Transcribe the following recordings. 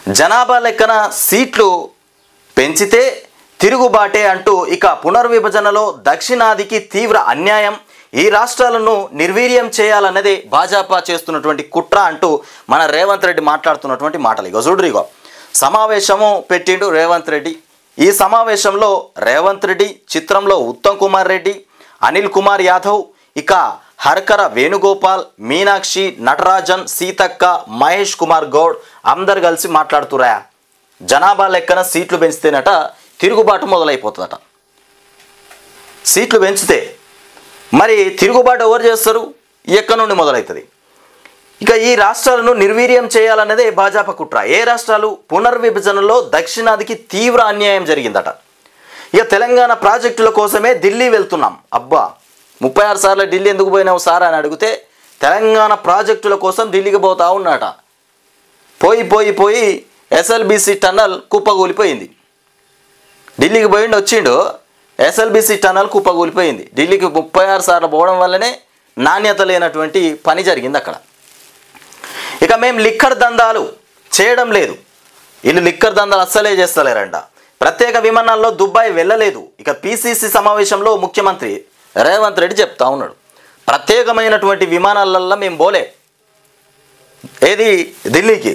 జనాభా లెక్కన సీట్లు పెంచితే తిరుగుబాటే అంటూ ఇక పునర్విభజనలో దక్షిణాదికి తీవ్ర అన్యాయం, ఈ రాష్ట్రాలను నిర్వీర్యం చేయాలన్నదే భాజపా చేస్తున్నటువంటి కుట్ర అంటూ మన రేవంత్ రెడ్డి మాట్లాడుతున్నటువంటి మాటలు. ఇగో చూడ్రిగో సమావేశము పెట్టిండు రేవంత్ రెడ్డి. ఈ సమావేశంలో రేవంత్ రెడ్డి, చిత్రంలో ఉత్తమ్ కుమార్ రెడ్డి, అనిల్ కుమార్ యాదవ్, ఇక హర్కర వేణుగోపాల్, మీనాక్షి, నటరాజన్, సీతక్క, మహేష్ కుమార్ గౌడ్ అందరు కలిసి మాట్లాడుతురా. జనాభా లెక్కన సీట్లు పెంచితేనట తిరుగుబాటు మొదలైపోతుందట. సీట్లు పెంచితే మరి తిరుగుబాటు ఎవరు చేస్తారు? ఎక్కడి నుండి మొదలవుతుంది? ఇక ఈ రాష్ట్రాలను నిర్వీర్యం చేయాలన్నదే భాజపా కుట్ర. ఏ రాష్ట్రాలు? పునర్విభజనలో దక్షిణాదికి తీవ్ర అన్యాయం జరిగిందట. ఇక తెలంగాణ ప్రాజెక్టుల కోసమే ఢిల్లీ వెళ్తున్నాం. అబ్బా 36 సార్లు ఢిల్లీ ఎందుకు పోయినావు సార్ అని అడిగితే తెలంగాణ ప్రాజెక్టుల కోసం ఢిల్లీకి పోతా ఉన్నట. పోయి ఎస్ఎల్బీసీ టన్నల్ కుప్పగూలిపోయింది. ఢిల్లీకి పోయిండు, వచ్చిండు, ఎస్ఎల్బీసీ టన్నల్ కుప్పగూలిపోయింది. ఢిల్లీకి 36 సార్లు పోవడం వల్లనే నాణ్యత లేనటువంటి పని జరిగింది అక్కడ. ఇక మేము లిక్కర్ దందాలు చేయడం లేదు, వీళ్ళు లిక్కర్ దందాలు అస్సలే చేస్తలేరంట. ప్రత్యేక విమానాల్లో దుబాయ్ వెళ్ళలేదు. ఇక పిసిసి సమావేశంలో ముఖ్యమంత్రి రేవంత్ రెడ్డి చెప్తా ఉన్నాడు, ప్రత్యేకమైనటువంటి విమానాలల్లో మేము పోలే. ఏది? ఢిల్లీకి,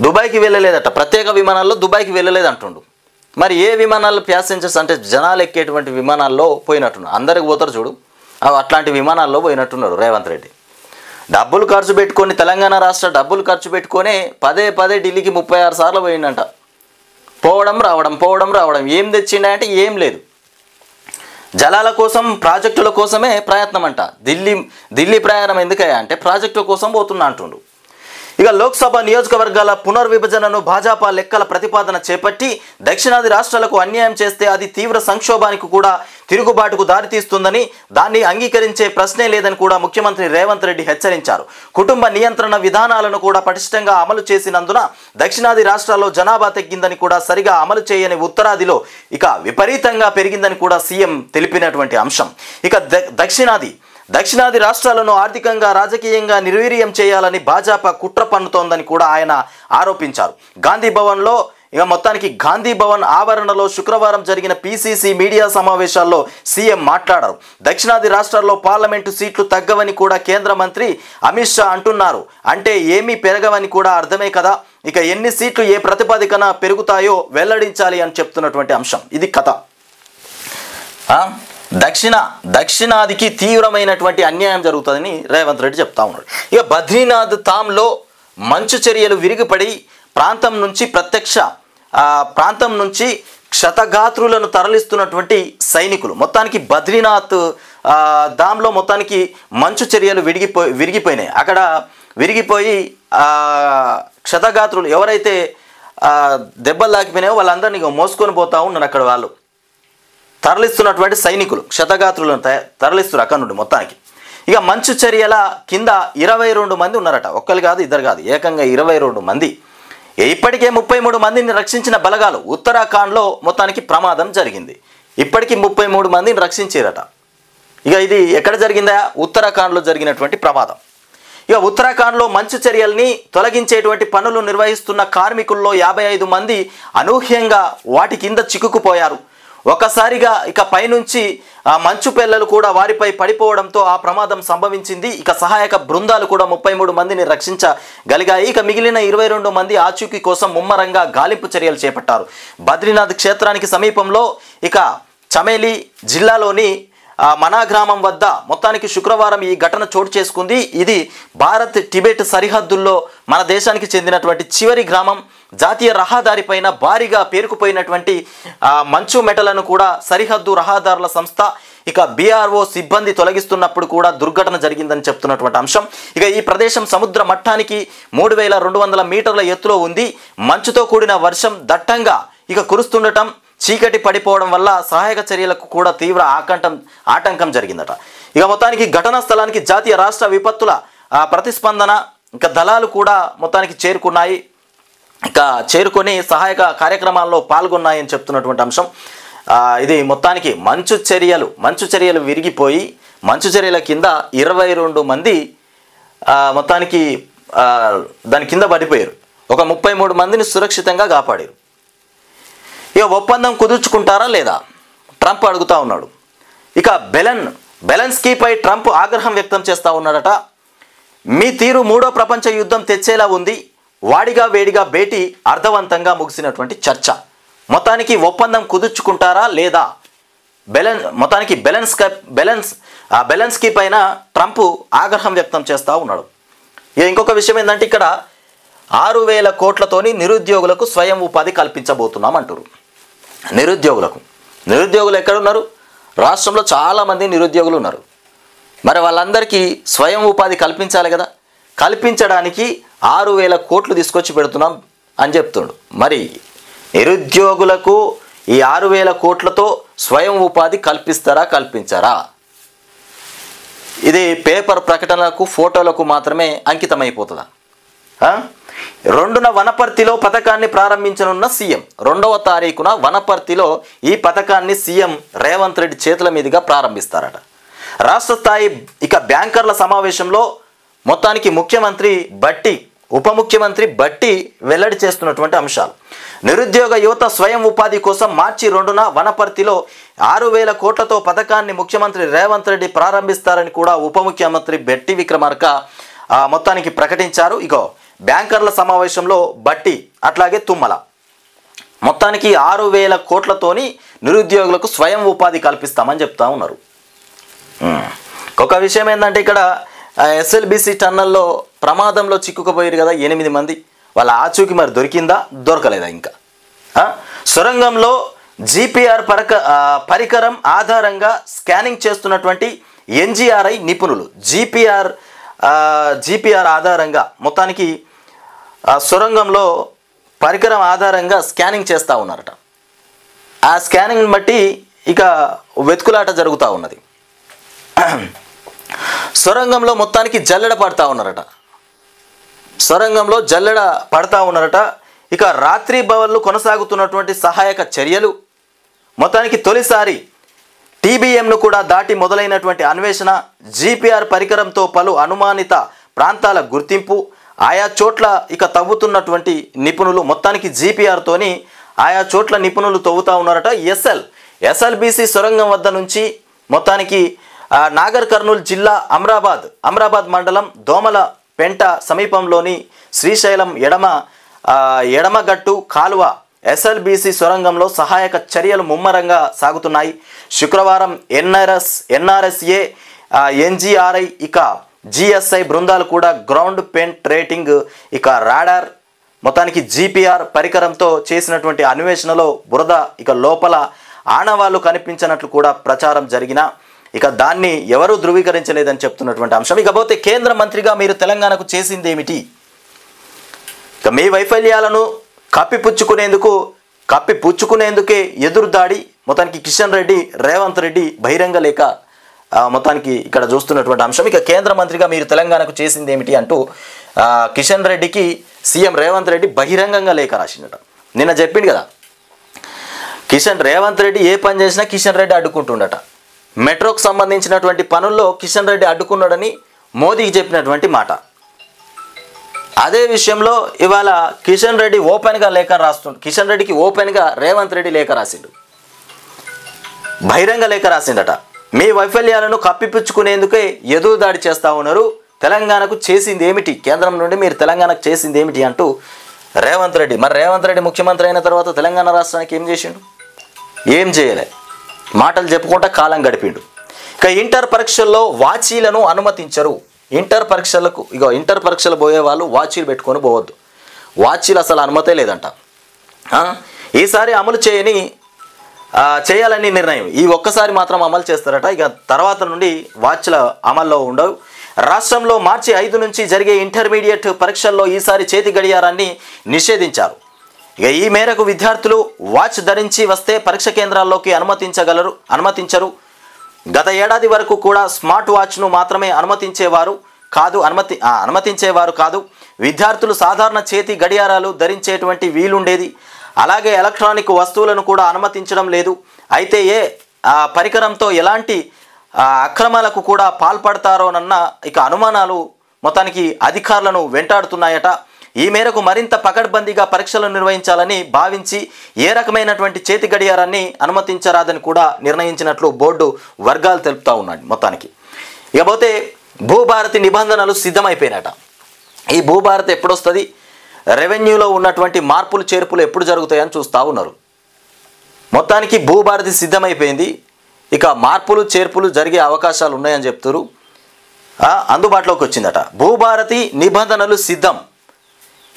దుబాయ్కి వెళ్ళలేదట. ప్రత్యేక విమానాల్లో దుబాయ్కి వెళ్ళలేదు అంటుండు. మరి ఏ విమానాల్లో ప్యాసింజర్స్ అంటే జనాలు ఎక్కేటువంటి విమానాల్లో పోయినట్టున్నారు. అందరికి పోతారు చూడు, అట్లాంటి విమానాల్లో పోయినట్టున్నారు రేవంత్ రెడ్డి. డబ్బులు ఖర్చు పెట్టుకొని, తెలంగాణ రాష్ట్ర డబ్బులు ఖర్చు పెట్టుకొని పదే ఢిల్లీకి 36 సార్లు పోయిందంట. పోవడం రావడం ఏం తెచ్చిండే అంటే ఏం లేదు. జలాల కోసం, ప్రాజెక్టుల కోసమే ప్రయత్నం అంట. ఢిల్లీ ప్రయాణం ఎందుకయ్యా అంటే ప్రాజెక్టుల కోసం పోతున్నా అంటుండు. ఇక లోక్సభ నియోజకవర్గాల పునర్విభజనను భాజపా లెక్కల ప్రతిపాదన చేపట్టి దక్షిణాది రాష్ట్రాలకు అన్యాయం చేస్తే అది తీవ్ర సంక్షోభానికి కూడా, తిరుగుబాటుకు దారితీస్తుందని, దాన్ని అంగీకరించే ప్రశ్నే లేదని కూడా ముఖ్యమంత్రి రేవంత్ రెడ్డి హెచ్చరించారు. కుటుంబ నియంత్రణ విధానాలను కూడా పటిష్టంగా అమలు చేసినందున దక్షిణాది రాష్ట్రాల్లో జనాభా తగ్గిందని కూడా, సరిగా అమలు చేయని ఉత్తరాదిలో ఇక విపరీతంగా పెరిగిందని కూడా సీఎం తెలిపినటువంటి అంశం. ఇక దక్షిణాది రాష్ట్రాలను ఆర్థికంగా, రాజకీయంగా నిర్వీర్యం చేయాలని భాజపా కుట్ర పన్నుతోందని కూడా ఆయన ఆరోపించారు. గాంధీ భవన్ ఆవరణలో శుక్రవారం జరిగిన పిసిసి మీడియా సమావేశాల్లో సీఎం మాట్లాడారు. దక్షిణాది రాష్ట్రాల్లో పార్లమెంటు సీట్లు తగ్గవని కూడా కేంద్ర మంత్రి అమిత్ షా అంటున్నారు. అంటే ఏమీ పెరగవని కూడా అర్థమే కదా. ఇక ఎన్ని సీట్లు ఏ ప్రతిపాదికన పెరుగుతాయో వెల్లడించాలి అని చెప్తున్నటువంటి అంశం. ఇది కథ. దక్షిణాదికి తీవ్రమైనటువంటి అన్యాయం జరుగుతుందని రేవంత్ రెడ్డి చెప్తా ఉన్నాడు. ఇక బద్రీనాథ్ ధామ్లో మంచు చర్యలు విరిగిపడి ప్రాంతం నుంచి క్షతగాత్రులను తరలిస్తున్నటువంటి సైనికులు. మొత్తానికి బద్రీనాథ్ ధామ్లో మొత్తానికి మంచు చర్యలు విరిగిపోయినాయి. అక్కడ విరిగిపోయి క్షతగాత్రులు ఎవరైతే దెబ్బలు తాకిపోయినాయో వాళ్ళందరినీ మోసుకొని పోతా ఉన్నారు. అక్కడ వాళ్ళు తరలిస్తున్నటువంటి సైనికులు క్షతగాత్రులను తరలిస్తున్నారు అక్కడ నుండి మొత్తానికి. ఇక మంచు చర్యల కింద 22 మంది ఉన్నారట. ఒక్కరు కాదు, ఇద్దరు కాదు, ఏకంగా 22 మంది. ఇప్పటికే 33 మందిని రక్షించిన బలగాలు. ఉత్తరాఖండ్లో మొత్తానికి ప్రమాదం జరిగింది. ఇప్పటికీ 33 మందిని రక్షించారట. ఇక ఇది ఎక్కడ జరిగిందా? ఉత్తరాఖండ్లో జరిగినటువంటి ప్రమాదం. ఇక ఉత్తరాఖండ్లో మంచు చర్యల్ని తొలగించేటువంటి పనులు నిర్వహిస్తున్న కార్మికుల్లో 55 మంది అనూహ్యంగా వాటి కింద చిక్కుకుపోయారు. ఒకసారిగా ఇక పైనుంచి మంచు పెళ్ళలు కూడా వారిపై పడిపోవడంతో ఆ ప్రమాదం సంభవించింది. ఇక సహాయక బృందాలు కూడా 33 మందిని రక్షించగలిగాయి. ఇక మిగిలిన 22 మంది ఆచూకీ కోసం ముమ్మరంగా గాలింపు చర్యలు చేపట్టారు. బద్రీనాథ్ క్షేత్రానికి సమీపంలో ఇక చమేలి జిల్లాలోని మనా గ్రామం వద్ద మొత్తానికి శుక్రవారం ఈ ఘటన చోటు చేసుకుంది. ఇది భారత్ టిబెట్ సరిహద్దుల్లో మన దేశానికి చెందినటువంటి చివరి గ్రామం. జాతీయ రహదారిపైన భారీగా పేరుకుపోయినటువంటి మంచు మెటలను కూడా సరిహద్దు రహదారుల సంస్థ ఇక BRO సిబ్బంది తొలగిస్తున్నప్పుడు కూడా దుర్ఘటన జరిగిందని చెప్తున్నటువంటి అంశం. ఇక ఈ ప్రదేశం సముద్ర మట్టానికి 3200 మీటర్ల ఎత్తులో ఉంది. మంచుతో కూడిన వర్షం దట్టంగా ఇక కురుస్తుండటం, చీకటి పడిపోవడం వల్ల సహాయక చర్యలకు కూడా తీవ్ర ఆటంకం జరిగిందట. ఇక మొత్తానికి ఘటనా స్థలానికి జాతీయ రాష్ట్ర విపత్తుల ప్రతిస్పందన ఇక దళాలు కూడా మొత్తానికి చేరుకొని సహాయక కార్యక్రమాల్లో పాల్గొన్నాయని చెప్తున్నటువంటి అంశం. ఇది మొత్తానికి మంచు చర్యలు విరిగిపోయి మంచు చర్యల కింద 22 మంది మొత్తానికి దాని కింద పడిపోయారు. ఒక 33 మందిని సురక్షితంగా కాపాడారు. ఇక ఒప్పందం కుదుర్చుకుంటారా లేదా ట్రంప్ అడుగుతా ఉన్నాడు. ఇక బెలెన్స్కీపై ట్రంప్ ఆగ్రహం వ్యక్తం చేస్తూ ఉన్నాడట. మీ తీరు 3వ ప్రపంచ యుద్ధం తెచ్చేలా ఉంది. వాడిగా వేడిగా భేటీ అర్థవంతంగా ముగిసినటువంటి చర్చ. మొత్తానికి ఒప్పందం కుదుర్చుకుంటారా లేదా మొత్తానికి బెలెన్స్కీ పైన ట్రంప్ ఆగ్రహం వ్యక్తం చేస్తూ ఉన్నాడు. ఇంకొక విషయం ఏంటంటే ఇక్కడ 6,000 కోట్లతోని నిరుద్యోగులకు స్వయం ఉపాధి కల్పించబోతున్నాం అంటారు. నిరుద్యోగులు ఎక్కడున్నారు? రాష్ట్రంలో చాలామంది నిరుద్యోగులు ఉన్నారు. మరి వాళ్ళందరికీ స్వయం ఉపాధి కల్పించాలి కదా. కల్పించడానికి 6,000 కోట్లు తీసుకొచ్చి పెడుతున్నాం అని చెప్తుండు. మరి నిరుద్యోగులకు ఈ 6,000 కోట్లతో స్వయం ఉపాధి కల్పించారా? ఇది పేపర్ ప్రకటనలకు ఫోటోలకు మాత్రమే అంకితమైపోతుందా? 2న వనపర్తిలో పథకాన్ని ప్రారంభించనున్న సీఎం. 2వ తారీఖున వనపర్తిలో ఈ పథకాన్ని సీఎం రేవంత్ రెడ్డి చేతుల మీదుగా ప్రారంభిస్తారట. రాష్ట్ర స్థాయి బ్యాంకర్ల సమావేశంలో మొత్తానికి ముఖ్యమంత్రి బట్టి ఉప ముఖ్యమంత్రి బట్టి వెల్లడి చేస్తున్నటువంటి అంశాలు. నిరుద్యోగ యువత స్వయం ఉపాధి కోసం మార్చి 2న వనపర్తిలో 6,000 కోట్లతో పథకాన్ని ముఖ్యమంత్రి రేవంత్ రెడ్డి ప్రారంభిస్తారని కూడా ఉప ముఖ్యమంత్రి బట్టి విక్రమార్క మొత్తానికి ప్రకటించారు. బ్యాంకర్ల సమావేశంలో బట్టి అట్లాగే తుమ్మల మొత్తానికి 6,000 కోట్లతోని నిరుద్యోగులకు స్వయం ఉపాధి కల్పిస్తామని చెప్తా ఉన్నారు. ఒక విషయం ఏంటంటే ఇక్కడ ఎస్ఎల్బిసి టన్నల్లో ప్రమాదంలో చిక్కుకుపోయారు కదా 8 మంది. వాళ్ళ ఆచూకీ మరి దొరికిందా దొరకలేదా? ఇంకా సొరంగంలో జీపీఆర్ పరికరం ఆధారంగా స్కానింగ్ చేస్తున్నటువంటి ఎన్జీఆర్ఐ నిపుణులు జీపీఆర్ ఆధారంగా మొత్తానికి సొరంగంలో పరికరం ఆధారంగా స్కానింగ్ చేస్తూ ఉన్నారట. ఆ స్కానింగ్ని బట్టి ఇక వెతుకులాట జరుగుతూ ఉన్నది. సొరంగంలో మొత్తానికి జల్లెడ పడతా ఉన్నారట. ఇక రాత్రి బవళ్ళు కొనసాగుతున్నటువంటి సహాయక చర్యలు మొత్తానికి తొలిసారి టీబీఎంను కూడా దాటి మొదలైనటువంటి అన్వేషణ. జీపీఆర్ పరికరంతో పలు అనుమానిత ప్రాంతాల గుర్తింపు. ఆయా చోట్ల తవ్వుతున్నటువంటి నిపుణులు మొత్తానికి జీపీఆర్తోని ఆయా చోట్ల నిపుణులు తవ్వుతూ ఉన్నారట. ఎస్ఎల్బిసి సొరంగం వద్ద నుంచి మొత్తానికి నాగర్ కర్నూలు జిల్లా అమ్రాబాద్ మండలం దోమలపెంట సమీపంలోని శ్రీశైలం ఎడమగట్టు కాలువ ఎస్ఎల్బిసి సొరంగంలో సహాయక చర్యలు ముమ్మరంగా సాగుతున్నాయి. శుక్రవారం ఎన్ఆర్ఎస్ఏ ఎన్జీఆర్ఐ జిఎస్ఐ బృందాలు కూడా గ్రౌండ్ పెంట్రేటింగ్ రాడార్ మొత్తానికి జీపీఆర్ పరికరంతో చేసినటువంటి అన్వేషణలో బురద లోపల ఆనవాళ్లు కనిపించినట్లు కూడా ప్రచారం జరిగిన దాన్ని ఎవరూ ధృవీకరించలేదని చెప్తున్నటువంటి అంశం. ఇకపోతే కేంద్ర మంత్రిగా మీరు తెలంగాణకు చేసింది ఏమిటి? మీ వైఫల్యాలను కప్పిపుచ్చుకునేందుకే ఎదురుదాడి మొత్తానికి కిషన్ రెడ్డి రేవంత్ రెడ్డి బహిరంగ లేఖ మొత్తానికి ఇక్కడ చూస్తున్నటువంటి అంశం. కేంద్ర మంత్రిగా మీరు తెలంగాణకు చేసింది ఏమిటి అంటూ కిషన్ రెడ్డికి సీఎం రేవంత్ రెడ్డి బహిరంగంగా లేఖ రాసిందట. నిన్న చెప్పిండు కదా, రేవంత్ రెడ్డి ఏ పని చేసినా కిషన్ రెడ్డి అడ్డుకుంటుండట. మెట్రోకు సంబంధించినటువంటి పనుల్లో కిషన్ రెడ్డి అడ్డుకున్నాడని మోదీకి చెప్పినటువంటి మాట. అదే విషయంలో ఇవాళ కిషన్ రెడ్డికి ఓపెన్గా రేవంత్ రెడ్డి లేఖ రాసిండు, బహిరంగ లేఖ రాసిండట. మీ వైఫల్యాలను కప్పిపుచ్చుకునేందుకే ఎదురుదాడి చేస్తూ ఉన్నారు. తెలంగాణకు చేసింది ఏమిటి? కేంద్రం నుండి మీరు తెలంగాణకు చేసింది ఏమిటి అంటూ రేవంత్ రెడ్డి. మరి రేవంత్ రెడ్డి ముఖ్యమంత్రి అయిన తర్వాత తెలంగాణ రాష్ట్రానికి ఏం చేసిండు? ఏం చేయలే, మాటలు చెప్పుకుంటా కాలం గడిపిండు. ఇంటర్ పరీక్షల్లో వాచీలను అనుమతించరు. ఇంటర్ పరీక్షలు పోయే వాళ్ళు వాచీలు పెట్టుకొని పోవద్దు. వాచీలు అసలు అనుమతే లేదంట. ఈసారి అమలు చేయాలని నిర్ణయం. ఈ ఒక్కసారి మాత్రం అమలు చేస్తారట. తర్వాత నుండి వాచ్ల అమల్లో ఉండవు. రాష్ట్రంలో మార్చి 5 నుంచి జరిగే ఇంటర్మీడియట్ పరీక్షల్లో ఈసారి చేతి గడియారాన్ని నిషేధించారు. ఈ మేరకు విద్యార్థులు వాచ్ ధరించి వస్తే పరీక్ష కేంద్రాల్లోకి అనుమతించరు. గత ఏడాది వరకు కూడా స్మార్ట్ వాచ్ను మాత్రమే అనుమతించేవారు కాదు. విద్యార్థులు సాధారణ చేతి గడియారాలు ధరించేటువంటి వీలుండేది. అలాగే ఎలక్ట్రానిక్ వస్తువులను కూడా అనుమతించడం లేదు. అయితే పరికరంతో ఎలాంటి అక్రమాలకు కూడా పాల్పడతారోనన్న అనుమానాలు మొత్తానికి అధికారులను వెంటాడుతున్నాయట. ఈ మేరకు మరింత పకడ్బందీగా పరీక్షలు నిర్వహించాలని భావించి ఏ రకమైనటువంటి చేతి గడియారాన్ని అనుమతించరాదని కూడా నిర్ణయించినట్లు బోర్డు వర్గాలు తెలుపుతా ఉన్నాయి. మొత్తానికి ఇకపోతే భూభారతి నిబంధనలు సిద్ధమైపోయినట. ఈ భూభారతి ఎప్పుడొస్తుంది, రెవెన్యూలో ఉన్నటువంటి మార్పులు చేర్పులు ఎప్పుడు జరుగుతాయని చూస్తూ ఉన్నారు. మొత్తానికి భూభారతి సిద్ధమైపోయింది. ఇక మార్పులు చేర్పులు జరిగే అవకాశాలు ఉన్నాయని చెప్తారు. అందుబాటులోకి వచ్చిందట. భూభారతి నిబంధనలు సిద్ధం.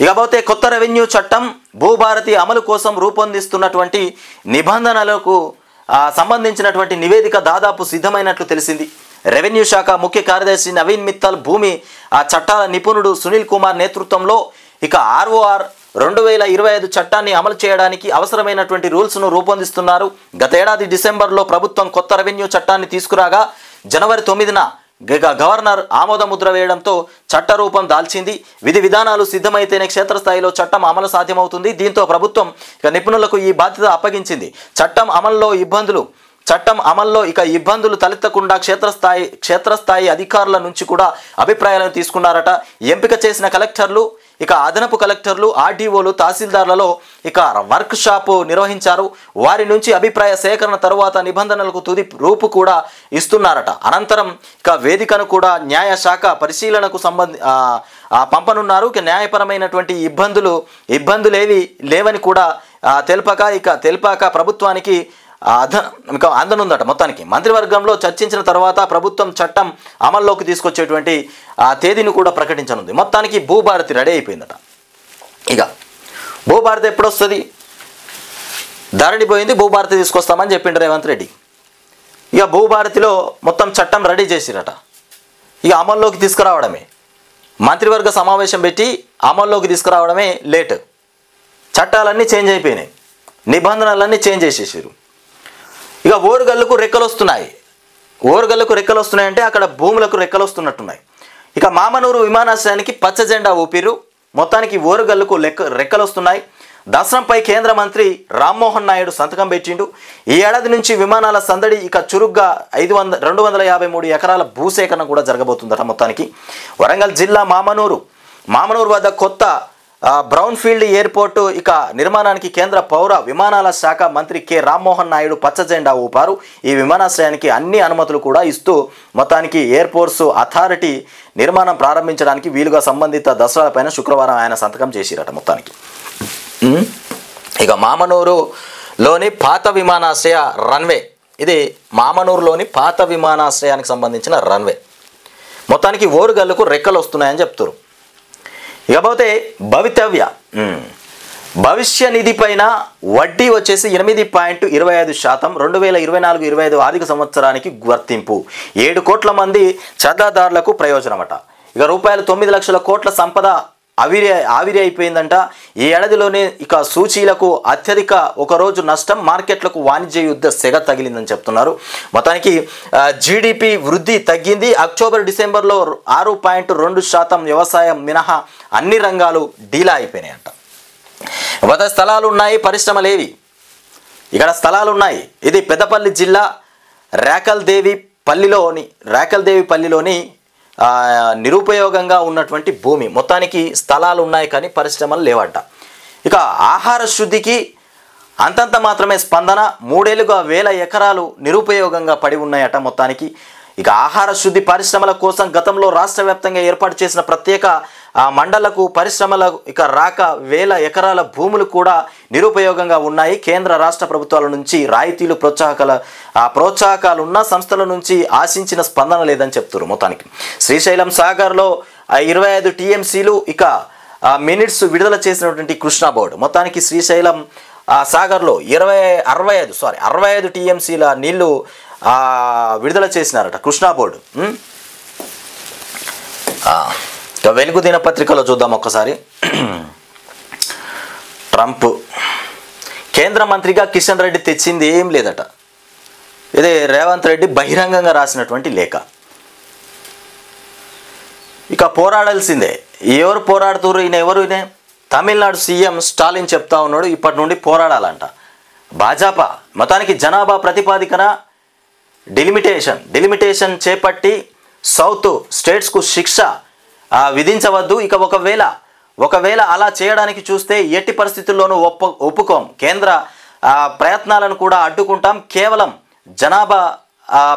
ఇకపోతే కొత్త రెవెన్యూ చట్టం భూభారతి అమలు కోసం రూపొందిస్తున్నటువంటి నిబంధనలకు సంబంధించినటువంటి నివేదిక దాదాపు సిద్ధమైనట్లు తెలిసింది. రెవెన్యూ శాఖ ముఖ్య కార్యదర్శి నవీన్ మిత్తల్, భూమి చట్టాల నిపుణుడు సునీల్ కుమార్ నేతృత్వంలో ఇక ROR 2025 చట్టాన్ని అమలు చేయడానికి అవసరమైనటువంటి రూల్స్ను రూపొందిస్తున్నారు. గత ఏడాది డిసెంబర్లో ప్రభుత్వం కొత్త రెవెన్యూ చట్టాన్ని తీసుకురాగా జనవరి 9న గవర్నర్ ఆమోద ముద్ర వేయడంతో చట్ట రూపం దాల్చింది. విధి విధానాలు సిద్ధమైతేనే క్షేత్రస్థాయిలో చట్టం అమలు సాధ్యమవుతుంది. దీంతో ప్రభుత్వం ఇక నిపుణులకు ఈ బాధ్యత అప్పగించింది. చట్టం అమల్లో ఇబ్బందులు తలెత్తకుండా క్షేత్రస్థాయి అధికారుల నుంచి కూడా అభిప్రాయాలను తీసుకున్నారట. ఎంపిక చేసిన కలెక్టర్లు, ఇక అదనపు కలెక్టర్లు, RDOలు, తహసీల్దార్లలో ఇక వర్క్ షాప్ నిర్వహించారు. వారి నుంచి అభిప్రాయ సేకరణ తరువాత నిబంధనలకు తుది రూపు కూడా ఇస్తున్నారట. అనంతరం ఇక వేదికను కూడా న్యాయశాఖ పరిశీలనకు పంపనున్నారు. ఇక న్యాయపరమైనటువంటి ఇబ్బందులేవి లేవని కూడా తెలిపాక ప్రభుత్వానికి అందనుందట. మొత్తానికి మంత్రివర్గంలో చర్చించిన తర్వాత ప్రభుత్వం చట్టం అమల్లోకి తీసుకొచ్చేటువంటి తేదీని కూడా ప్రకటించనుంది. మొత్తానికి భూభారతి రెడీ అయిపోయిందట. ఇక భూభారతి ఎప్పుడు వస్తుంది, ధరణి పోయింది, భూభారతి తీసుకొస్తామని చెప్పిండు రేవంత్ రెడ్డి. ఇక భూభారతిలో మొత్తం చట్టం రెడీ చేసిరట. ఇక అమల్లోకి తీసుకురావడమే, మంత్రివర్గ సమావేశం పెట్టి అమల్లోకి తీసుకురావడమే లేట్. చట్టాలన్నీ చేంజ్ అయిపోయినాయి, నిబంధనలన్నీ చేంజ్ చేసేసారు. ఇక ఓరుగల్లుకు రెక్కలు వస్తున్నాయంటే అక్కడ భూములకు రెక్కలు వస్తున్నట్టున్నాయి. ఇక మామనూరు విమానాశ్రయానికి పచ్చ జెండా ఊపిరు. మొత్తానికి ఓరుగల్లుకు రెక్కలు వస్తున్నాయి. దసరంపై కేంద్ర మంత్రి రామ్మోహన్ నాయుడు సంతకం పెట్టిండు. ఈ ఏడాది నుంచి విమానాల సందడి ఇక చురుగ్గా 253 ఎకరాల భూసేకరణ కూడా జరగబోతుందట. మొత్తానికి వరంగల్ జిల్లా మామనూరు వద్ద కొత్త బ్రౌన్ ఫీల్డ్ ఎయిర్పోర్టు ఇక నిర్మాణానికి కేంద్ర పౌర విమానాల శాఖ మంత్రి కె రామ్మోహన్ నాయుడు పచ్చ జెండా ఊపారు. ఈ విమానాశ్రయానికి అన్ని అనుమతులు కూడా ఇస్తూ మొత్తానికి ఎయిర్పోర్ట్స్ అథారిటీ నిర్మాణం ప్రారంభించడానికి వీలుగా సంబంధిత దసరాలపైన శుక్రవారం ఆయన సంతకం చేసిరట. మొత్తానికి ఇక మామనూరులోని పాత విమానాశ్రయ రన్వే, ఇది మామనూరులోని పాత విమానాశ్రయానికి సంబంధించిన రన్వే. మొత్తానికి ఓరుగల్లుకు రెక్కలు వస్తున్నాయని చెప్తారు. ఇకపోతే భవిష్య నిధి పైన వడ్డీ వచ్చేసి 8.25% 2024-25 ఆర్థిక సంవత్సరానికి వర్తింపు. 7 కోట్ల మంది చందాదారులకు ప్రయోజనమట. ఇక రూపాయలు 9 లక్షల కోట్ల సంపద ఆవిరి అయిపోయిందంట. ఈ ఏడాదిలోనే ఇక సూచీలకు అత్యధిక ఒకరోజు నష్టం, మార్కెట్లకు వాణిజ్య యుద్ధ సెగ తగిలిందని చెప్తున్నారు. మొత్తానికి GDP వృద్ధి తగ్గింది. అక్టోబర్-డిసెంబర్లో 6.2%, వ్యవసాయం మినహా అన్ని రంగాలు డీలా అయిపోయినాయంట. ఇకపోతే స్థలాలు ఉన్నాయి, పరిశ్రమలేవి. ఇక్కడ స్థలాలు ఉన్నాయి. ఇది పెద్దపల్లి జిల్లా రాకల్దేవి పల్లిలోని నిరుపయోగంగా ఉన్నటువంటి భూమి. మొత్తానికి స్థలాలు ఉన్నాయి కానీ పరిశ్రమలు లేవట. ఇక ఆహార శుద్ధికి అంతంత మాత్రమే స్పందన. 3 ఏళ్లుగా 1000 ఎకరాలు నిరుపయోగంగా పడి ఉన్నాయట. మొత్తానికి ఇక ఆహార శుద్ధి పరిశ్రమల కోసం గతంలో రాష్ట్ర వ్యాప్తంగా ఏర్పాటు చేసిన ప్రత్యేక మండలకు పరిశ్రమల ఇక రాక 1000 ఎకరాల భూములు కూడా నిరుపయోగంగా ఉన్నాయి. కేంద్ర రాష్ట్ర ప్రభుత్వాల నుంచి రాయితీలు, ప్రోత్సాహకాలున్న సంస్థల నుంచి ఆశించిన స్పందన లేదని చెప్తారు. మొత్తానికి శ్రీశైలం సాగర్లో 25 TMCలు ఇక మినిట్స్ విడుదల చేసినటువంటి కృష్ణా బోర్డు. మొత్తానికి శ్రీశైలం సాగర్లో 65 TMCల నీళ్లు విడుదల చేసినారట కృష్ణా బోర్డు. వెలుగు దినపత్రికలో చూద్దాం ఒక్కసారి. ట్రంప్ కేంద్ర మంత్రిగా కిషన్ రెడ్డి తెచ్చింది ఏం లేదట. ఇదే రేవంత్ రెడ్డి బహిరంగంగా రాసినటువంటి లేఖ. ఇక పోరాడాల్సిందే. ఎవరు పోరాడుతున్నారు? ఈయన తమిళనాడు సీఎం స్టాలిన్ చెప్తా ఉన్నాడు, ఇప్పటి నుండి పోరాడాలంట భాజపా. మొత్తానికి జనాభా ప్రతిపాదికన డెలిమిటేషన్ చేపట్టి సౌత్ స్టేట్స్కు శిక్ష విధించవద్దు. ఇక ఒకవేళ అలా చేయడానికి చూస్తే ఎట్టి పరిస్థితుల్లోనూ ఒప్పుకోం. కేంద్ర ప్రయత్నాలను కూడా అడ్డుకుంటాం. కేవలం జనాభా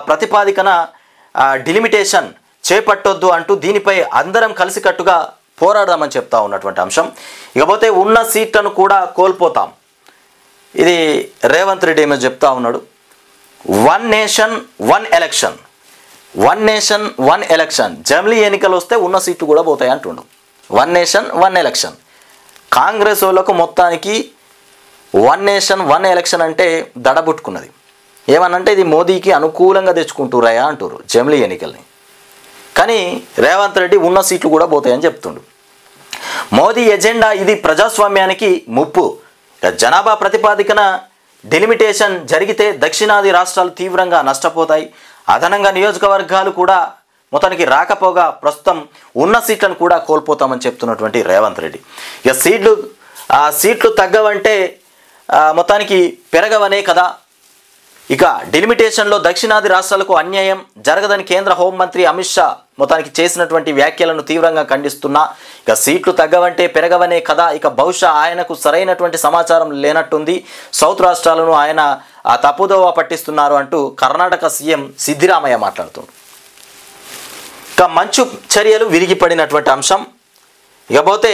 ప్రతిపాదికన డిలిమిటేషన్ చేపట్టొద్దు అంటూ దీనిపై అందరం కలిసికట్టుగా పోరాడదామని చెప్తా ఉన్నటువంటి అంశం. ఇకపోతే ఉన్న సీట్లను కూడా కోల్పోతాం. ఇది రేవంత్ రెడ్డి ఏమో చెప్తా ఉన్నాడు. 1 నేషన్ 1 ఎలక్షన్, 1 నేషన్ 1 ఎలక్షన్. జమిలీ ఎన్నికలు వస్తే ఉన్న సీట్లు కూడా పోతాయి అంటుండు. 1 నేషన్ 1 ఎలక్షన్. కాంగ్రెస్ వాళ్ళకు మొత్తానికి 1 నేషన్ 1 ఎలక్షన్ అంటే దడబుట్టుకున్నది. ఏమనంటే ఇది మోదీకి అనుకూలంగా తెచ్చుకుంటురాయా అంటారు జమిలీ ఎన్నికల్ని. కానీ రేవంత్ రెడ్డి ఉన్న సీట్లు కూడా పోతాయని చెప్తుండు. మోదీ ఎజెండా ఇది ప్రజాస్వామ్యానికి ముప్పు. జనాభా ప్రతిపాదికన డెలిమిటేషన్ జరిగితే దక్షిణాది రాష్ట్రాలు తీవ్రంగా నష్టపోతాయి. అదనంగా నియోజకవర్గాలు కూడా మొత్తానికి రాకపోగా ప్రస్తుతం ఉన్న సీట్లను కూడా కోల్పోతామని చెప్తున్నటువంటి రేవంత్ రెడ్డి. ఇక సీట్లు తగ్గవంటే మొత్తానికి పెరగవనే కదా. ఇక డిలిమిటేషన్లో దక్షిణాది రాష్ట్రాలకు అన్యాయం జరగదని కేంద్ర హోంమంత్రి అమిత్ షా మొత్తానికి చేసినటువంటి వ్యాఖ్యలను తీవ్రంగా ఖండిస్తున్నా. ఇక సీట్లు తగ్గవంటే పెరగవనే కదా. ఇక బహుశా ఆయనకు సరైనటువంటి సమాచారం లేనట్టుంది. సౌత్ రాష్ట్రాలను ఆయన తప్పుదోవ పట్టిస్తున్నారు అంటూ కర్ణాటక సీఎం సిద్దిరామయ్య మాట్లాడుతున్నారు. ఇక మంచు చర్యలు విరిగిపడినటువంటి అంశం. ఇకపోతే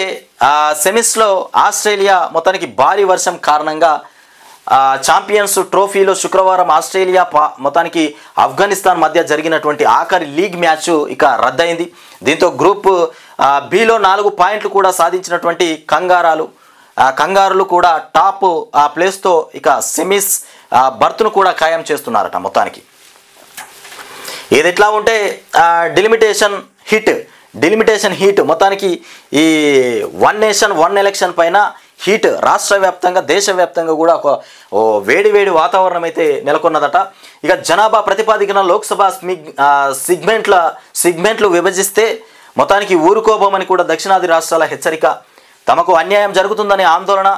సెమీస్లో ఆస్ట్రేలియా మొత్తానికి భారీ వర్షం కారణంగా ఛాంపియన్స్ ట్రోఫీలో శుక్రవారం ఆస్ట్రేలియా మొత్తానికి ఆఫ్ఘనిస్తాన్ మధ్య జరిగినటువంటి ఆఖరి లీగ్ మ్యాచ్ ఇక రద్దయింది. దీంతో గ్రూప్ బిలో 4 పాయింట్లు కూడా సాధించినటువంటి కంగారులు కూడా టాప్ ప్లేస్తో ఇక సెమీస్ బర్త్ను కూడా ఖాయం చేస్తున్నారట. మొత్తానికి ఏది ఎట్లా ఉంటే డిలిమిటేషన్ హీట్ మొత్తానికి ఈ 1 నేషన్ 1 ఎలక్షన్ పైన హీట్ రాష్ట్ర వ్యాప్తంగా దేశవ్యాప్తంగా కూడా ఒక వేడి వాతావరణం అయితే నెలకొన్నదట. ఇక జనాభా ప్రతిపాదికన లోక్సభ సిగ్మెంట్లు విభజిస్తే మొత్తానికి ఊరుకోబోమని కూడా దక్షిణాది రాష్ట్రాల హెచ్చరిక. తమకు అన్యాయం జరుగుతుందనే ఆందోళన.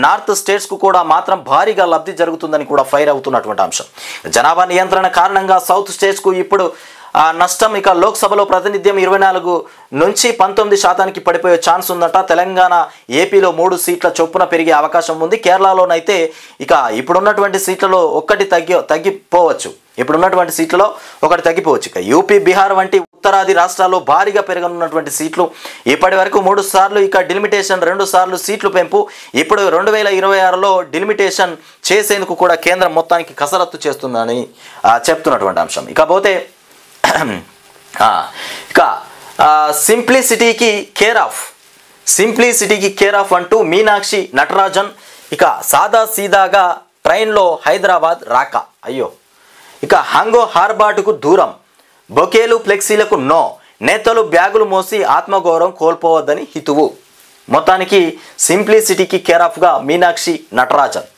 నార్త్ స్టేట్స్కు కూడా మాత్రం భారీగా లబ్ధి జరుగుతుందని కూడా ఫైర్ అవుతున్నటువంటి అంశం. జనాభా నియంత్రణ కారణంగా సౌత్ స్టేట్స్కు ఇప్పుడు నష్టం. ఇక లోక్సభలో ప్రాతినిధ్యం 24 నుంచి 19% పడిపోయే ఛాన్స్ ఉందట. తెలంగాణ ఏపీలో 3 సీట్ల చొప్పున పెరిగే అవకాశం ఉంది. కేరళలోనైతే ఇక ఇప్పుడున్నటువంటి సీట్లలో ఒకటి తగ్గిపోవచ్చు. ఇక యూపీ బీహార్ వంటి ఉత్తరాది రాష్ట్రాల్లో భారీగా పెరగనున్నటువంటి సీట్లు. ఇప్పటి వరకు 3 సార్లు ఇక డిలిమిటేషన్ 2 సార్లు సీట్లు పెంపు. ఇప్పుడు 2026లో డిలిమిటేషన్ చేసేందుకు కూడా కేంద్రం మొత్తానికి కసరత్తు చేస్తుందని చెప్తున్నటువంటి అంశం. ఇకపోతే ఇక సింప్లిసిటీకి కేర్ ఆఫ్ అంటూ మీనాక్షి నటరాజన్ ఇక సాదా సీదాగా ట్రైన్లో హైదరాబాద్ రాక. అయ్యో. ఇక హంగో హార్బాటుకు దూరం, బొకేలు ఫ్లెక్సీలకు నో, నేతలు బ్యాగులు మోసి ఆత్మగౌరవం కోల్పోవద్దని హితువు. మొత్తానికి సింప్లిసిటీకి కేర్ ఆఫ్గా మీనాక్షి నటరాజన్.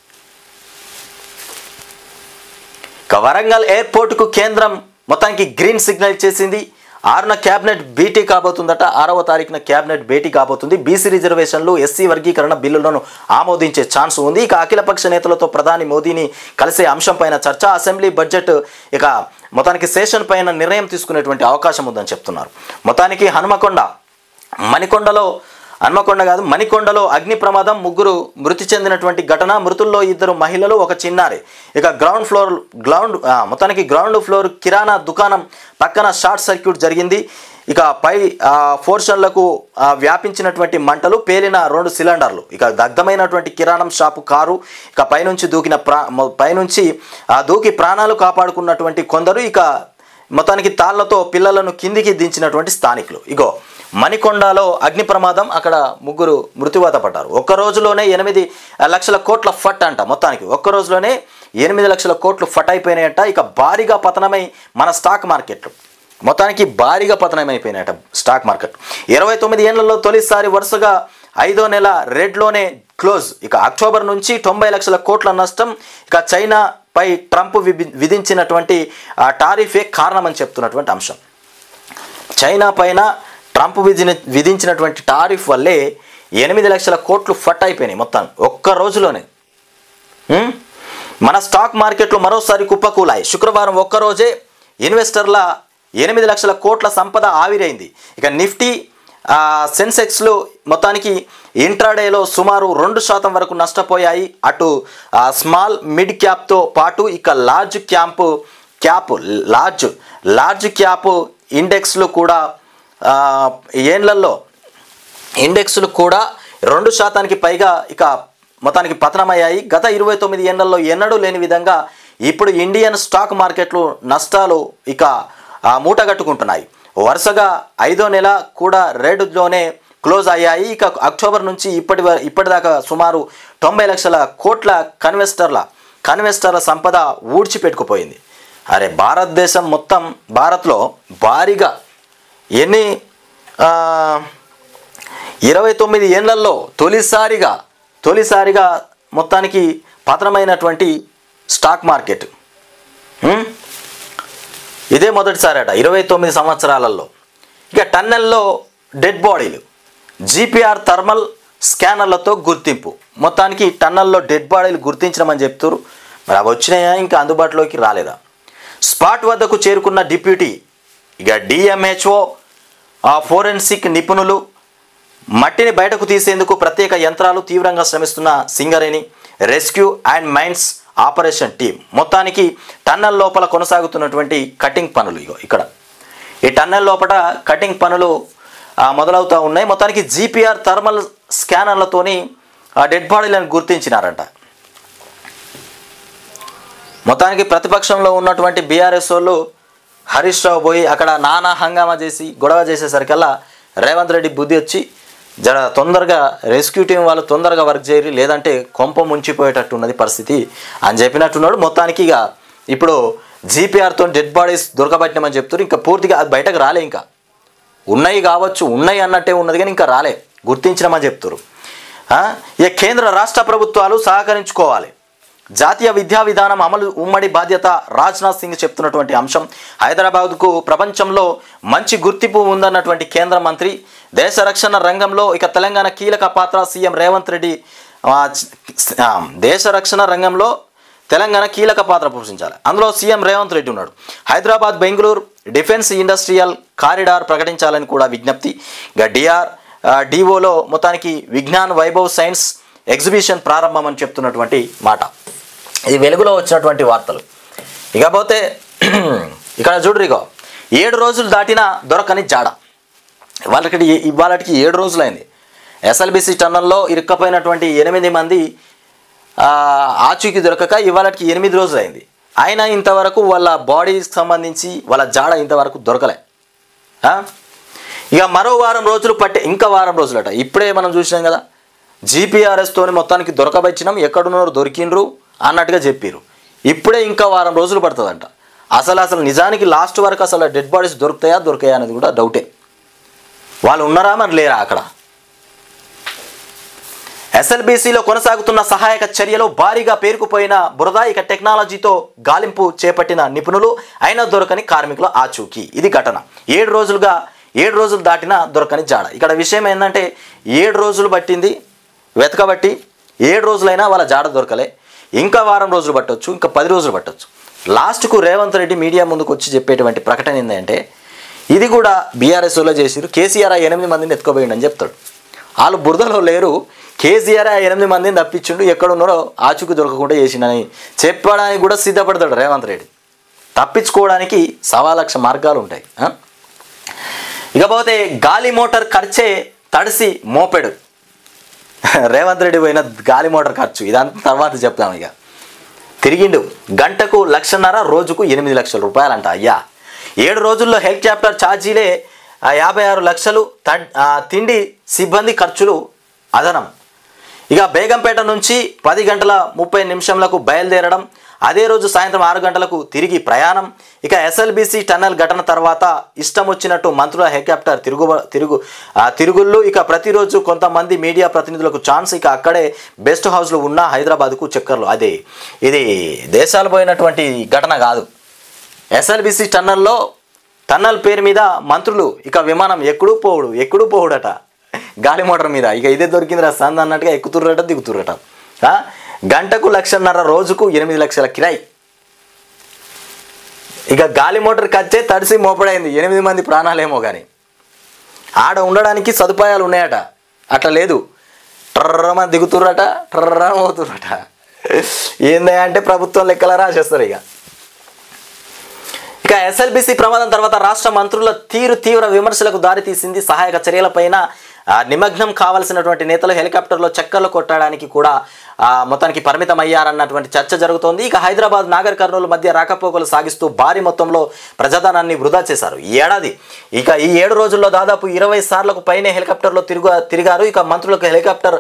ఇక వరంగల్ ఎయిర్పోర్టుకు కేంద్రం మొత్తానికి గ్రీన్ సిగ్నల్ చేసింది. 6వ క్యాబినెట్ భేటీ కాబోతుందట. 6వ తారీఖున క్యాబినెట్ భేటీ కాబోతుంది. బీసీ రిజర్వేషన్లు ఎస్సీ వర్గీకరణ బిల్లులను ఆమోదించే ఛాన్స్ ఉంది. ఇక అఖిలపక్ష నేతలతో ప్రధాని మోదీని కలిసే అంశం పైన చర్చ. అసెంబ్లీ బడ్జెట్ ఇక మొత్తానికి సెషన్ పైన నిర్ణయం తీసుకునేటువంటి అవకాశం ఉందని చెప్తున్నారు. మొత్తానికి మణికొండలో అగ్ని ప్రమాదం, 3 మృతి చెందినటువంటి ఘటన. మృతుల్లో 2 మహిళలు, 1 చిన్నారి. ఇక గ్రౌండ్ ఫ్లోర్ కిరాణా దుకాణం పక్కన షార్ట్ సర్క్యూట్ జరిగింది. ఇక పై పోర్షన్లకు వ్యాపించినటువంటి మంటలు, పేలిన 2 సిలిండర్లు. ఇక దగ్ధమైనటువంటి కిరాణం షాపు కారు. ఇక పైనుంచి దూకి ప్రాణాలు కాపాడుకున్నటువంటి కొందరు. ఇక మొత్తానికి తాళ్లతో పిల్లలను కిందికి దించినటువంటి స్థానికులు. ఇగో మణికొండలో అగ్ని ప్రమాదం, అక్కడ 3 మృత్యువాత పడ్డారు. ఒక్క రోజులోనే 8 లక్షల కోట్ల ఫట్ అంట. మొత్తానికి ఒక్క రోజులోనే 8 లక్షల కోట్లు ఫట్ అయిపోయినాయంట. ఇక భారీగా పతనమై మన స్టాక్ మార్కెట్లు మొత్తానికి భారీగా పతనమైపోయినాయట స్టాక్ మార్కెట్. 29 ఏళ్లలో తొలిసారి వరుసగా 5వ నెల రెడ్లోనే క్లోజ్. ఇక అక్టోబర్ నుంచి 90 లక్షల కోట్ల నష్టం. ఇక చైనాపై ట్రంప్ విధించినటువంటి టారిఫే కారణమని చెప్తున్నటువంటి అంశం. చైనా పైన ట్రంప్ విధించినటువంటి టారిఫ్ వల్లే 8 లక్షల కోట్లు ఫట్ అయిపోయినాయి మొత్తం ఒక్క రోజులోనే. మన స్టాక్ మార్కెట్లు మరోసారి కుప్పకూలాయి. శుక్రవారం ఒక్కరోజే ఇన్వెస్టర్ల 8 లక్షల కోట్ల సంపద ఆవిరైంది. ఇక నిఫ్టీ సెన్సెక్స్లు మొత్తానికి ఇంట్రాడేలో సుమారు 2% వరకు నష్టపోయాయి. అటు స్మాల్ మిడ్ క్యాప్తో పాటు ఇక లార్జ్ క్యాప్ ఇండెక్స్లు కూడా ఇండెక్స్లు కూడా 2% పైగా ఇక మొత్తానికి పతనమయ్యాయి. గత 29 ఏళ్లలో ఎన్నడూ లేని విధంగా ఇప్పుడు ఇండియన్ స్టాక్ మార్కెట్లు నష్టాలు ఇక మూటగట్టుకుంటున్నాయి. వరుసగా 5వ నెల కూడా రెడ్లోనే క్లోజ్ అయ్యాయి. ఇక అక్టోబర్ నుంచి ఇప్పటిదాకా సుమారు 90 లక్షల కోట్ల కన్వెస్టర్ల సంపద ఊడ్చిపెట్టుకుపోయింది. అరే భారతదేశం మొత్తం భారత్లో భారీగా 29 ఏళ్లలో తొలిసారిగా మొత్తానికి పతనమైనటువంటి స్టాక్ మార్కెట్ ఇదే మొదటిసారట 29 సంవత్సరాలలో. ఇక టన్నెల్లో డెడ్ బాడీలు జీపీఆర్ థర్మల్ స్కానర్లతో గుర్తింపు. మొత్తానికి టన్నెల్లో డెడ్ బాడీలు గుర్తించడమని చెప్తారు. మరి అవి వచ్చినాయా, ఇంకా అందుబాటులోకి రాలేదా? స్పాట్ వద్దకు చేరుకున్న డిప్యూటీ ఇక డిఎంహెచ్ఓ ఫోరెన్సిక్ నిపుణులు, మట్టిని బయటకు తీసేందుకు ప్రత్యేక యంత్రాలు తీవ్రంగా శ్రమిస్తున్న Singareni rescue and mines operation team. మొత్తానికి టన్నెల్ లోపల కొనసాగుతున్నటువంటి కటింగ్ పనులు ఇక్కడ ఈ టన్నెల్ లోపల కటింగ్ పనులు మొదలవుతూ ఉన్నాయి. మొత్తానికి జీపీఆర్ థర్మల్ స్కానర్లతోని డెడ్ బాడీలను గుర్తించినారంట. మొత్తానికి ప్రతిపక్షంలో ఉన్నటువంటి బీఆర్ఎస్ వాళ్ళు హరీష్ రావు పోయి అక్కడ నానా హంగామా చేసి గొడవ చేసేసరికల్లా రేవంత్ రెడ్డి బుద్ధి వచ్చి జర తొందరగా రెస్క్యూ టీం వాళ్ళు తొందరగా వర్క్ చేయరు, లేదంటే కొంప ముంచిపోయేటట్టు ఉన్నది పరిస్థితి అని చెప్పినట్టున్నాడు. మొత్తానికి ఇక ఇప్పుడు జీపీఆర్తో డెడ్ బాడీస్ దొరకబట్టినామని చెప్తారు. ఇంకా పూర్తిగా అది బయటకు రాలే, ఇంకా ఉన్నాయి కావచ్చు, ఉన్నాయి అన్నట్టే ఉన్నది కానీ ఇంకా రాలే, గుర్తించినామని చెప్తారు. ఇక కేంద్ర రాష్ట్ర ప్రభుత్వాలు సహకరించుకోవాలి. జాతీయ విద్యా విధానం అమలు ఉమ్మడి బాధ్యత రాజ్నాథ్ సింగ్ చెప్తున్నటువంటి అంశం. హైదరాబాద్కు ప్రపంచంలో మంచి గుర్తింపు ఉందన్నటువంటి కేంద్ర మంత్రి. దేశ రక్షణ రంగంలో ఇక తెలంగాణ కీలక పాత్ర. సీఎం రేవంత్ రెడ్డి దేశ రక్షణ రంగంలో తెలంగాణ కీలక పాత్ర పోషించాలి, అందులో సీఎం రేవంత్ రెడ్డి ఉన్నాడు. Hyderabad Bengaluru defence industrial corridor ప్రకటించాలని కూడా విజ్ఞప్తి. ఇక డిఓలో మొత్తానికి విజ్ఞాన్ వైభవ్ సైన్స్ ఎగ్జిబిషన్ ప్రారంభం అని చెప్తున్నటువంటి మాట. ఇది వెలుగులో వచ్చినటువంటి వార్తలు. ఇకపోతే ఇక్కడ చూడరిగో 7 రోజులు దాటినా దొరకని జాడ. ఇవాళకి 7 రోజులైంది. ఎస్ఎల్బిసి టన్నల్లో ఇరుక్కపోయినటువంటి 8 మంది ఆచూకీ దొరకక ఇవాళకి 8 రోజులైంది. అయినా ఇంతవరకు వాళ్ళ బాడీకి సంబంధించి వాళ్ళ జాడ ఇంతవరకు దొరకలే. ఇక మరో వారం రోజులు ఇంకా వారం రోజులట. ఇప్పుడే మనం చూసినాం కదా, జీపీఆర్ఎస్తోని మొత్తానికి దొరకబచ్చినాం, ఎక్కడున్నారో దొరికిండ్రు అన్నట్టుగా చెప్పారు. ఇప్పుడే ఇంకా వారం రోజులు పడుతుందంట. అసలు నిజానికి లాస్ట్ వరకు అసలు డెడ్ బాడీస్ దొరుకుతాయా అనేది కూడా డౌటే. వాళ్ళు ఉన్నారా మరి లేరా అక్కడ? ఎస్ఎల్బిసిలో కొనసాగుతున్న సహాయక చర్యలో భారీగా పేరుకుపోయిన బురద. ఇక టెక్నాలజీతో గాలింపు చేపట్టిన నిపుణులు, అయినా దొరకని కార్మికుల ఆచూకీ. ఇది ఘటన. 7 రోజులు దాటినా దొరకని జాడ. ఇక్కడ విషయం ఏంటంటే 7 రోజులు పట్టింది వెతకబట్టి, 7 రోజులైనా వాళ్ళ జాడ దొరకలే. ఇంకా వారం రోజులు పట్టవచ్చు, ఇంకా 10 రోజులు పట్టవచ్చు. లాస్ట్కు రేవంత్ రెడ్డి మీడియా ముందుకు వచ్చి చెప్పేటువంటి ప్రకటన ఏంటంటే, ఇది కూడా బీఆర్ఎస్లో చేసిరు, కేసీఆర్ 8 మందిని ఎత్తుకోబోయిండు అని చెప్తాడు. వాళ్ళు బురదలో లేరు, కేసీఆర్ 8 మందిని తప్పించిండు, ఎక్కడున్నారో ఆచూకీ దొరకకుండా చేసిండని చెప్పడానికి కూడా సిద్ధపడతాడు రేవంత్ రెడ్డి. తప్పించుకోవడానికి 1,00,000 మార్గాలు ఉంటాయి. ఇకపోతే గాలి మోటార్ ఖర్చే తడిసి మోపెడు. రేవంత్ రెడ్డి పోయిన గాలి మోటార్ ఖర్చు ఇదంతా తర్వాత చెప్తాం. ఇక తిరిగిండు. గంటకు 1,50,000, రోజుకు 8 లక్షల రూపాయలంట. అయ్యా 7 రోజుల్లో హెలికాప్టర్ ఛార్జీలే 56 లక్షలు. తిండి సిబ్బంది ఖర్చులు అదనం. ఇక బేగంపేట నుంచి 10:30 బయలుదేరడం, అదే రోజు సాయంత్రం 6 గంటలకు తిరిగి ప్రయాణం. ఇక ఎస్ఎల్బిసి టన్నెల్ ఘటన తర్వాత ఇష్టం వచ్చినట్టు మంత్రుల హెలికాప్టర్ తిరుగుళ్ళు. ఇక ప్రతిరోజు కొంతమంది మీడియా ప్రతినిధులకు ఛాన్స్. ఇక అక్కడే బెస్ట్ హౌస్లు ఉన్న హైదరాబాద్కు చక్కర్లు. ఇది దేశాలు పోయినటువంటి ఘటన కాదు. ఎస్ఎల్బిసి టన్నెల్ పేరు మీద మంత్రులు ఇక విమానం ఎక్కుడు పోవుడట గాలి మోటార్ మీద. ఇక ఇదే దొరికిందిరా సంద అన్నట్టుగా ఎక్కుతుర్రట దిగుతుర్రట. గంటకు 1,50,000, రోజుకు 8 లక్షల కిరాయి. ఇక గాలి మోటార్ ఖర్చే తడిసి మోపడైంది. 8 మంది ప్రాణాలేమో కానీ. ఆడ ఉండడానికి సదుపాయాలు ఉన్నాయట, అట్లా లేదు. ట్రర్రమని దిగుతుర్రట, ట్రర్రమ అవుతుర్రట. ఏంది అంటే ప్రభుత్వం లెక్కల రాసేస్తారు. ఇక ఎస్ఎల్బిసి ప్రమాదం తర్వాత రాష్ట్ర మంత్రుల తీవ్ర విమర్శలకు దారితీసింది. సహాయక చర్యలపైన నిమగ్నం కావాల్సినటువంటి నేతలు హెలికాప్టర్లో చక్కర్లు కొట్టడానికి కూడా మొత్తానికి పరిమితం అయ్యారన్నటువంటి చర్చ జరుగుతోంది. ఇక హైదరాబాద్ నాగర్ కర్నూలు మధ్య రాకపోకలు సాగిస్తూ భారీ మొత్తంలో ప్రజాధనాన్ని వృధా చేశారు ఈ ఏడాది. ఇక ఈ 7 రోజుల్లో దాదాపు 20 సార్లకు పైనే హెలికాప్టర్లో తిరిగారు. ఇక మంత్రులకు హెలికాప్టర్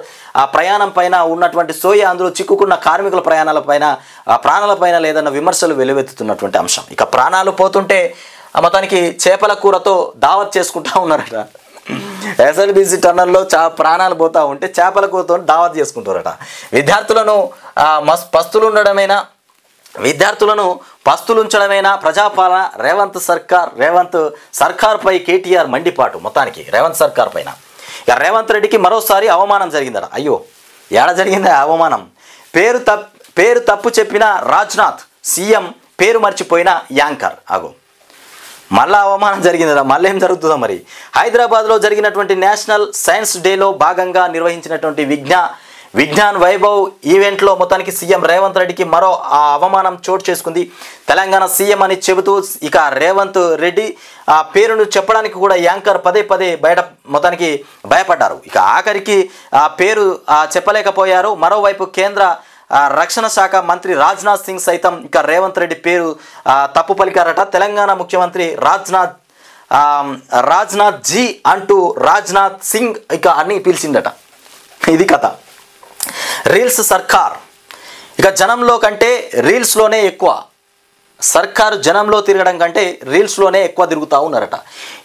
ప్రయాణం పైన ఉన్నటువంటి సోయ, అందులో చిక్కుకున్న కార్మికుల ప్రాణాలపైన లేదన్న విమర్శలు వెలువెత్తుతున్నటువంటి అంశం. ఇక ప్రాణాలు పోతుంటే మొత్తానికి చేపల కూరతో దావత్ చేసుకుంటా ఉన్నారట. ఎస్ఎల్బిసి టన్నల్లో ప్రాణాలు పోతూ ఉంటే చేపల కూరతో దావత్ చేసుకుంటారట. విద్యార్థులను పస్తులుంచడమేనా ప్రజాపాలన? రేవంత్ సర్కార్ పై కేటీఆర్ మండిపాటు. మొత్తానికి రేవంత్ సర్కార్ పైన ఇక రేవంత్ రెడ్డికి మరోసారి అవమానం జరిగిందట. అయ్యో, ఏడ జరిగింది అవమానం? పేరు తప్పు చెప్పిన రాజ్నాథ్, సీఎం పేరు మర్చిపోయిన యాంకర్. అగో, మళ్ళా అవమానం జరిగిందా? మళ్ళీ ఏం జరుగుతుందో మరి. హైదరాబాద్లో జరిగినటువంటి నేషనల్ సైన్స్ డేలో భాగంగా నిర్వహించినటువంటి విజ్ఞాన్ వైభవ్ ఈవెంట్లో మొత్తానికి సీఎం రేవంత్ రెడ్డికి మరో అవమానం చోటు చేసుకుంది. తెలంగాణ సీఎం అని చెబుతూ ఇక రేవంత్ రెడ్డి పేరును చెప్పడానికి కూడా యాంకర్ పదే మొత్తానికి భయపడ్డారు. ఇక ఆఖరికి పేరు చెప్పలేకపోయారు. మరోవైపు కేంద్ర రక్షణ శాఖ మంత్రి రాజ్నాథ్ సింగ్ సైతం ఇక రేవంత్ రెడ్డి పేరు తప్పు పలికారట. తెలంగాణ ముఖ్యమంత్రి రాజ్నాథ్ జీ అంటూ రాజ్నాథ్ సింగ్ ఇక అన్ని పిలిచిందట. ఇది కథ. రీల్స్ సర్కార్ ఇక జనంలో కంటే రీల్స్లోనే ఎక్కువ. సర్కారు జనంలో తిరగడం కంటే రీల్స్లోనే ఎక్కువ తిరుగుతూ ఉన్నారట.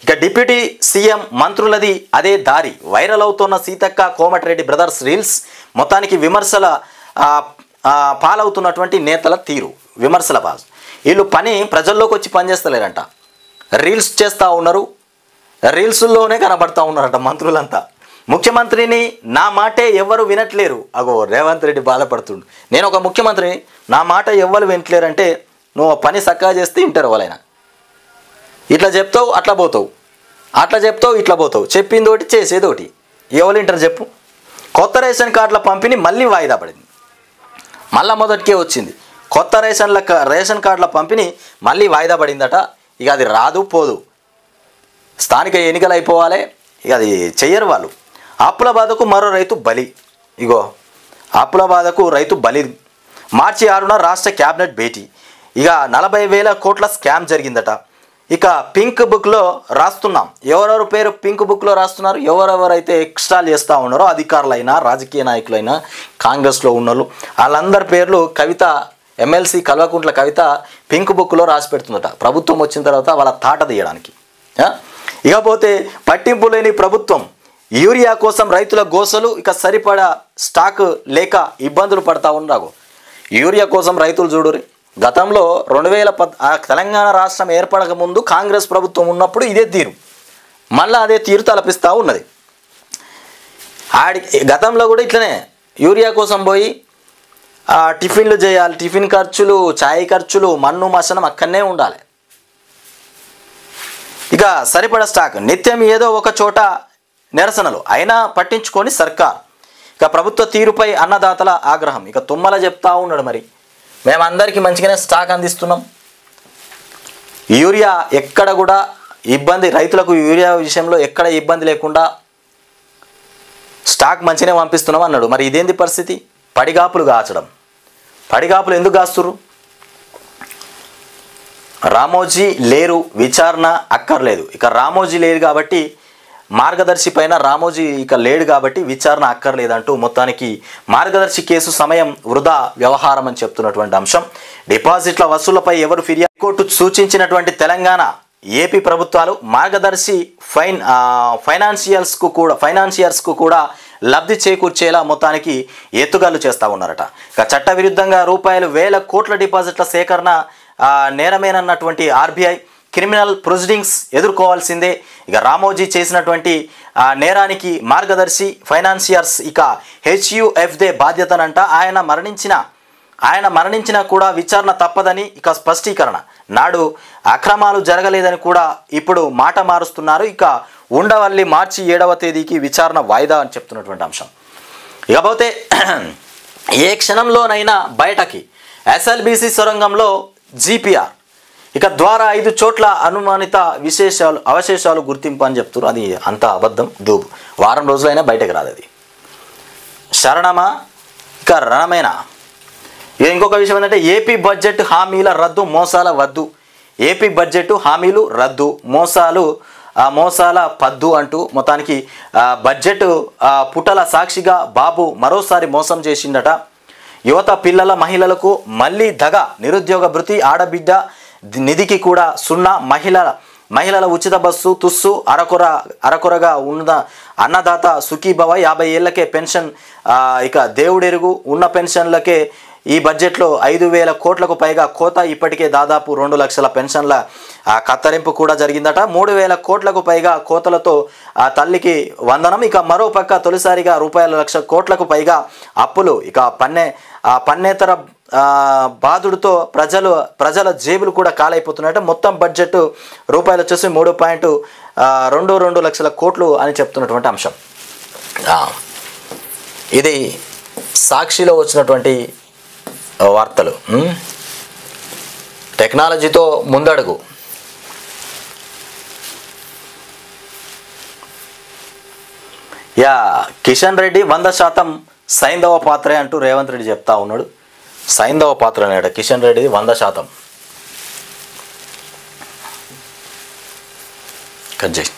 ఇక డిప్యూటీ సీఎం మంత్రులది అదే దారి. వైరల్ అవుతున్న సీతక్క కోమటిరెడ్డి బ్రదర్స్ రీల్స్ మొత్తానికి విమర్శల పాలవుతున్నటువంటి నేతల తీరు, విమర్శల బాజు. వీళ్ళు ప్రజల్లోకి వచ్చి పనిచేస్తలేరంట, రీల్స్ చేస్తూ ఉన్నారు, రీల్స్లోనే కనబడతా ఉన్నారట మంత్రులంతా. ముఖ్యమంత్రిని నా మాటే ఎవ్వరు వినట్లేరు. అగో రేవంత్ రెడ్డి బాధపడుతుండు. నేను ఒక ముఖ్యమంత్రిని, నా మాట ఎవ్వరు వినట్లేరంటే నువ్వు పని చక్కగా చేస్తే వింటారు వాళ్ళైనా. ఇట్లా చెప్తావు అట్లా పోతావు, అట్లా చెప్తావు ఇట్లా పోతావు, చెప్పిందోటి చేసేదోటి. ఎవరు వింటారు చెప్పు? కొత్త రేషన్ కార్డుల పంపిణీ మళ్ళీ వాయిదా పడింది. మళ్ళా మొదటికే వచ్చింది. కొత్త రేషన్ కార్డుల పంపిణీ మళ్ళీ వాయిదా పడిందట. ఇక అది రాదు పోదు, స్థానిక ఎన్నికలు అయిపోవాలి, ఇక అది చెయ్యరు వాళ్ళు. అప్పుల బాధకు మరో రైతు బలి. ఇగో అప్పుల బాధకు రైతు బలి. మార్చి 6న రాష్ట్ర క్యాబినెట్ భేటీ. ఇక 40,000 కోట్ల స్కామ్ జరిగిందట. ఇక పింక్ బుక్లో రాస్తున్నాం. ఎవరెవరు పేరు పింక్ బుక్లో రాస్తున్నారు? ఎవరెవరైతే ఎక్స్ట్రాల్ చేస్తూ ఉన్నారో అధికారులైనా రాజకీయ నాయకులైనా కాంగ్రెస్లో ఉన్నోళ్ళు వాళ్ళందరి పేర్లు కవిత, ఎమ్మెల్సీ కల్వకుంట్ల కవిత పింక్ బుక్లో రాసి పెడుతుందట ప్రభుత్వం వచ్చిన తర్వాత వాళ్ళ తాట తీయడానికి. ఇకపోతే పట్టింపు లేని ప్రభుత్వం, యూరియా కోసం రైతుల గోసలు. ఇక సరిపడా స్టాక్ లేక ఇబ్బందులు పడతా ఉన్నారు. యూరియా కోసం రైతులు చూడురి. గతంలో 2010 తెలంగాణ రాష్ట్రం ఏర్పడక ముందు కాంగ్రెస్ ప్రభుత్వం ఉన్నప్పుడు ఇదే తీరు, మళ్ళీ అదే తీరు తలపిస్తూ ఉన్నది. గతంలో కూడా ఇట్లనే యూరియా కోసం పోయి టిఫిన్లు చేయాలి, టిఫిన్ ఖర్చులు, ఛాయ్ ఖర్చులు, మన్ను మసనం అక్కడనే ఉండాలి. ఇక సరిపడ స్టాక్, నిత్యం ఏదో ఒక చోట నిరసనలు అయినా పట్టించుకొని సర్కార్. ఇక ప్రభుత్వ తీరుపై అన్నదాతల ఆగ్రహం. ఇక తుమ్మల చెప్తా ఉన్నాడు, మరి మేమందరికీ మంచిగానే స్టాక్ అందిస్తున్నాం, యూరియా ఎక్కడ కూడా ఇబ్బంది, రైతులకు యూరియా విషయంలో ఎక్కడ ఇబ్బంది లేకుండా స్టాక్ మంచిగానే పంపిస్తున్నాం అన్నాడు. మరి ఇదేంది పరిస్థితి? పడిగాపులు కాచడం. పడిగాపులు ఎందుకు కాస్తుర్రు? రామోజీ లేరు, విచారణ అక్కర్లేదు. ఇక రామోజీ లేరు కాబట్టి, మార్గదర్శి పైన రామోజీ ఇక లేడు కాబట్టి విచారణ అక్కర్లేదంటూ మొత్తానికి మార్గదర్శి కేసు సమయం వృధా వ్యవహారం అని చెప్తున్నటువంటి అంశం. డిపాజిట్ల వసూళ్లపై ఎవరు ఫిర్యాదు? కోర్టు సూచించినటువంటి తెలంగాణ, ఏపీ ప్రభుత్వాలు మార్గదర్శి ఫైనాన్షియర్స్కు కూడా లబ్ధి చేకూర్చేలా మొత్తానికి ఎత్తుగల్లు చేస్తూ ఉన్నారట. ఇక చట్టవిరుద్ధంగా ₹1,000 కోట్ల డిపాజిట్ల సేకరణ నేరమేనన్నటువంటి ఆర్బీఐ క్రిమినల్ ప్రొసీడింగ్స్ ఎదుర్కోవాల్సిందే. ఇక రామోజీ చేసినటువంటి నేరానికి మార్గదర్శి ఫైనాన్షియర్స్ ఇక హెచ్యుఎఫ్దే బాధ్యతనంట. ఆయన మరణించినా కూడా విచారణ తప్పదని ఇక స్పష్టీకరణ. నాడు అక్రమాలు జరగలేదని కూడా ఇప్పుడు మాట మారుస్తున్నారు. ఇక ఉండవల్లి మార్చి 7వ తేదీకి విచారణ వాయిదా అని చెప్తున్నటువంటి అంశం. ఇకపోతే ఏ క్షణంలోనైనా బయటకి ఎస్ఎల్బీసీ సొరంగంలో జీపీఆర్ ఇక ద్వారా 5 చోట్ల అనుమానిత అవశేషాలు గుర్తింపు అని చెప్తున్నారు. అది అంత అబద్ధం, దూబు. వారం రోజులైనా బయటకు రాదు. అది శరణమా ఇక రణమేనా? ఇక ఇంకొక విషయం ఏంటంటే ఏపీ బడ్జెట్ హామీల రద్దు మోసాల వద్దు. ఏపీ బడ్జెట్ హామీలు రద్దు మోసాల పద్దు అంటూ మొత్తానికి బడ్జెట్ పుటల సాక్షిగా బాబు మరోసారి మోసం చేసిండట. యువత పిల్లల మహిళలకు మళ్ళీ దగ, నిరుద్యోగ భృతి, ఆడబిడ్డ నిధికి కూడా 0, మహిళల ఉచిత బస్సు తుస్సు, అరకొరగా ఉన్న అన్నదాత సుఖీభవ, 50 ఏళ్లకే పెన్షన్, ఇక దేవుడెరుగు ఉన్న పెన్షన్లకే ఈ బడ్జెట్లో 5,000 కోట్లకు పైగా కోత. ఇప్పటికే దాదాపు 2 లక్షల పెన్షన్ల కత్తరింపు కూడా జరిగిందట. 3,000 కోట్లకు పైగా కోతలతో తల్లికి వందనం. ఇక మరోపక్క తొలిసారిగా ₹1,00,000 కోట్లకు పైగా అప్పులు. ఇక పన్నేతర బాధుడితో ప్రజల జేబులు కూడా కాలైపోతున్నాయట. మొత్తం బడ్జెట్ రూపాయలు వచ్చేసి 3.22 లక్షల కోట్లు అని చెప్తున్నటువంటి అంశం. ఇది సాక్షిలో వచ్చినటువంటి వార్తలు. టెక్నాలజీతో ముందడుగు. కిషన్ రెడ్డి 100% సైంధవ పాత్రే అంటూ రేవంత్ రెడ్డి చెప్తా ఉన్నాడు. సైంధవ పాత్ర అనేట కిషన్ రెడ్డిది 100%. కట్ చేయి.